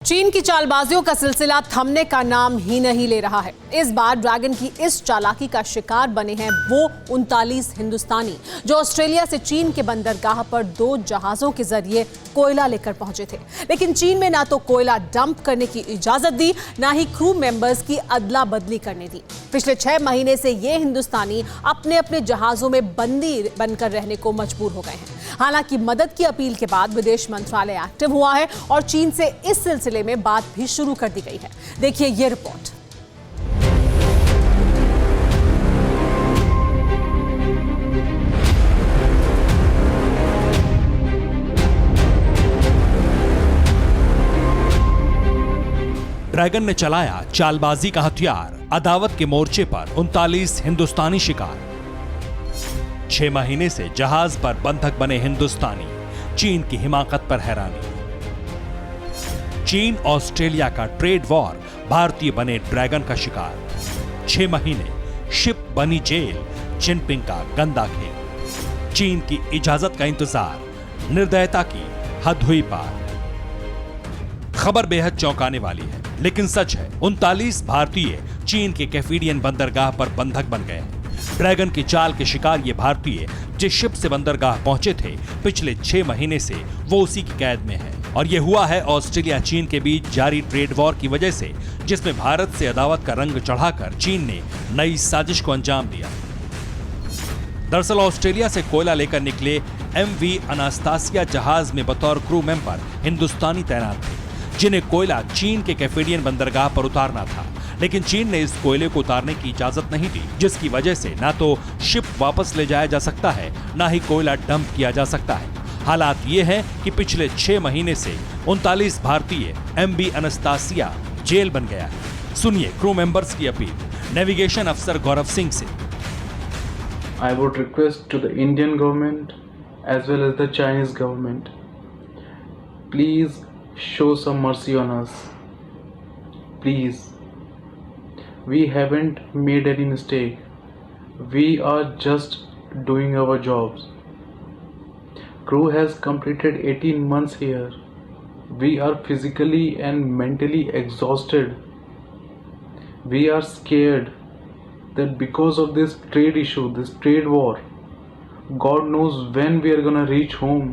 चीन की चालबाजियों का सिलसिला थमने का नाम ही नहीं ले रहा है। इस बार ड्रैगन की इस चालाकी का शिकार बने हैं वो 39 हिंदुस्तानी जो ऑस्ट्रेलिया से चीन के बंदरगाह पर 2 जहाजों के जरिए कोयला लेकर पहुंचे थे। लेकिन चीन में ना तो कोयला डंप करने की इजाजत दी, ना ही क्रू मेंबर्स की अदला बदली करने दी। पिछले 6 महीने से ये हिंदुस्तानी अपने अपने जहाजों में बंदी बनकर रहने को मजबूर हो गए हैं। हालांकि मदद की अपील के बाद विदेश मंत्रालय एक्टिव हुआ है और चीन से इस सिलसिले में बात भी शुरू कर दी गई है। देखिए ये रिपोर्ट। ड्रैगन ने चलाया चालबाजी का हथियार। अदावत के मोर्चे पर 39 हिंदुस्तानी शिकार। 6 महीने से जहाज पर बंधक बने हिंदुस्तानी, चीन की हिमाकत पर हैरानी। चीन ऑस्ट्रेलिया का ट्रेड वॉर, भारतीय बने ड्रैगन का शिकार। 6 महीने शिप बनी जेल, जिनपिंग का गंदा खेल। चीन की इजाजत का इंतजार, निर्दयता की हद हुई पार। खबर बेहद चौंकाने वाली है, लेकिन सच है। 39 भारतीय चीन के कैफिडियन बंदरगाह पर बंधक बन गए हैं। ड्रैगन की चाल के शिकार ये भारतीय जिस शिप से बंदरगाह पहुंचे थे, पिछले 6 महीने से वो उसी की कैद में है। और ये हुआ है ऑस्ट्रेलिया चीन के बीच जारी ट्रेड वॉर की वजह से, जिसमें भारत से अदावत का रंग चढ़ाकर चीन ने नई साजिश को अंजाम दिया। दरअसल ऑस्ट्रेलिया से कोयला लेकर निकले MV अनास्तासिया जहाज में बतौर क्रू मेंबर हिंदुस्तानी तैनात थे, जिन्हें कोयला चीन के कैफिडियन बंदरगाह पर उतारना था। लेकिन चीन ने इस कोयले को उतारने की इजाजत नहीं दी, जिसकी वजह से ना तो शिप वापस ले जाया जा सकता है, ना ही कोयला डंप किया जा सकता है। हालात ये है कि पिछले 6 महीने से 39 भारतीय MV अनास्तासिया जेल बन गया है। सुनिए क्रू मेंबर्स की अपील नेविगेशन अफसर गौरव सिंह से। I would request to the Indian government as well as the Chinese government, please show some mercy on us. Please. We haven't made any mistake. We are just doing our jobs. Crew has completed 18 months here. We are physically and mentally exhausted. We are scared that because of this trade issue, this trade war, God knows when we are gonna reach home.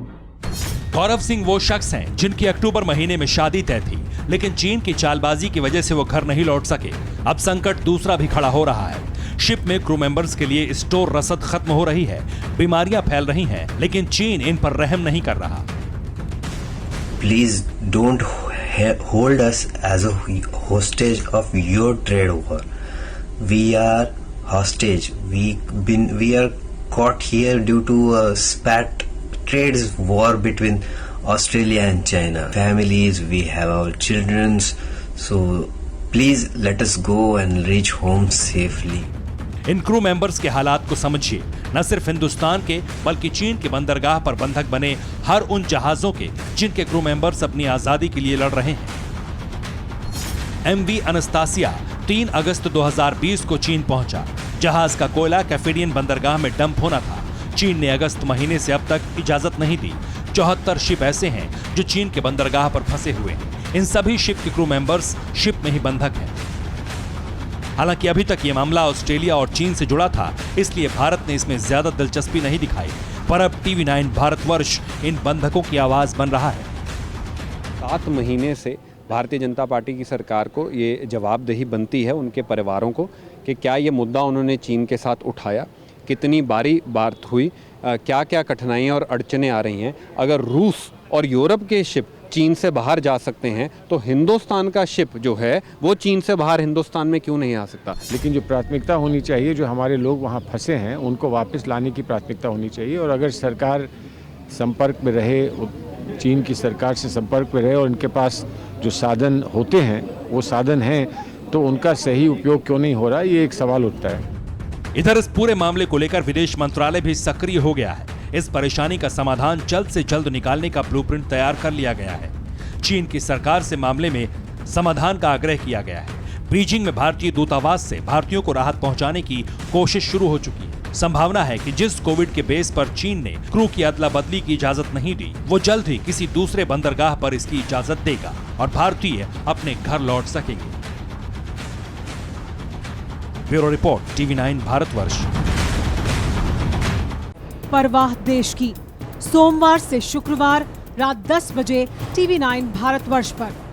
Gaurav Singh वो शख्स हैं जिनकी अक्टूबर महीने में शादी तय थी, लेकिन चीन की चालबाजी की वजह से वो घर नहीं लौट सके। अब संकट दूसरा भी खड़ा हो रहा है। शिप में क्रू मेंबर्स के लिए स्टोर रसद खत्म हो रही है, बीमारियां फैल रही हैं, लेकिन चीन इन पर रहम नहीं कर रहा। Please don't hold us as a hostage of your trade war. We are hostage. We are caught here due to a spat trade war between Australia and China. Families, we have our children, so please let us go and reach home safely. In crew members के हालात को समझिए। न सिर्फ हिंदुस्तान के बल्कि चीन के बंदरगाह पर बंधक बने हर उन जहाजों के जिनके क्रू मेंबर्स अपनी आजादी के लिए लड़ रहे हैं। MV अनास्तासिया 3 अगस्त 2020 को चीन पहुंचा। जहाज का कोयला कैफिडियन बंदरगाह में डंप होना था। चीन ने अगस्त महीने से अब तक इजाजत नहीं दी। 74 शिप ऐसे हैं जो चीन के बंदरगाह पर फंसे हुए हैं। इन सभी शिप के क्रू मेंबर्स शिप में ही बंधक हैं। हालांकि अभी तक ये मामला ऑस्ट्रेलिया और चीन से जुड़ा था, इसलिए भारत ने इसमें ज्यादा दिलचस्पी नहीं दिखाई। पर अब TV9 भारतवर्ष इन बंधकों की आवाज बन रहा है। 7 महीने से भारतीय जनता पार्टी की सरकार को ये जवाबदेही बनती है उनके परिवारों को कि क्या ये मुद्दा उन्होंने चीन के साथ उठाया, कितनी बारी बात हुई, क्या क्या कठिनाइयाँ और अड़चनें आ रही हैं। अगर रूस और यूरोप के शिप चीन से बाहर जा सकते हैं तो हिंदुस्तान का शिप जो है वो चीन से बाहर हिंदुस्तान में क्यों नहीं आ सकता। लेकिन जो प्राथमिकता होनी चाहिए, जो हमारे लोग वहाँ फंसे हैं उनको वापस लाने की प्राथमिकता होनी चाहिए। और अगर सरकार संपर्क में रहे, चीन की सरकार से संपर्क में रहे और इनके पास जो साधन होते हैं वो साधन हैं, तो उनका सही उपयोग क्यों नहीं हो रहा, ये एक सवाल उठता है। इधर इस पूरे मामले को लेकर विदेश मंत्रालय भी सक्रिय हो गया है। इस परेशानी का समाधान जल्द से जल्द निकालने का ब्लूप्रिंट तैयार कर लिया गया है। चीन की सरकार से मामले में समाधान का आग्रह किया गया है। बीजिंग में भारतीय दूतावास से भारतीयों को राहत पहुंचाने की कोशिश शुरू हो चुकी है। संभावना है कि जिस कोविड के बेस पर चीन ने क्रू की अदला बदली की इजाजत नहीं दी, वो जल्द ही किसी दूसरे बंदरगाह पर इसकी इजाजत देगा और भारतीय अपने घर लौट सकेंगे। Bureau report, TV9 Bharatvarsh. परवाह देश की, सोमवार से शुक्रवार रात 10 बजे TV9 भारतवर्ष पर।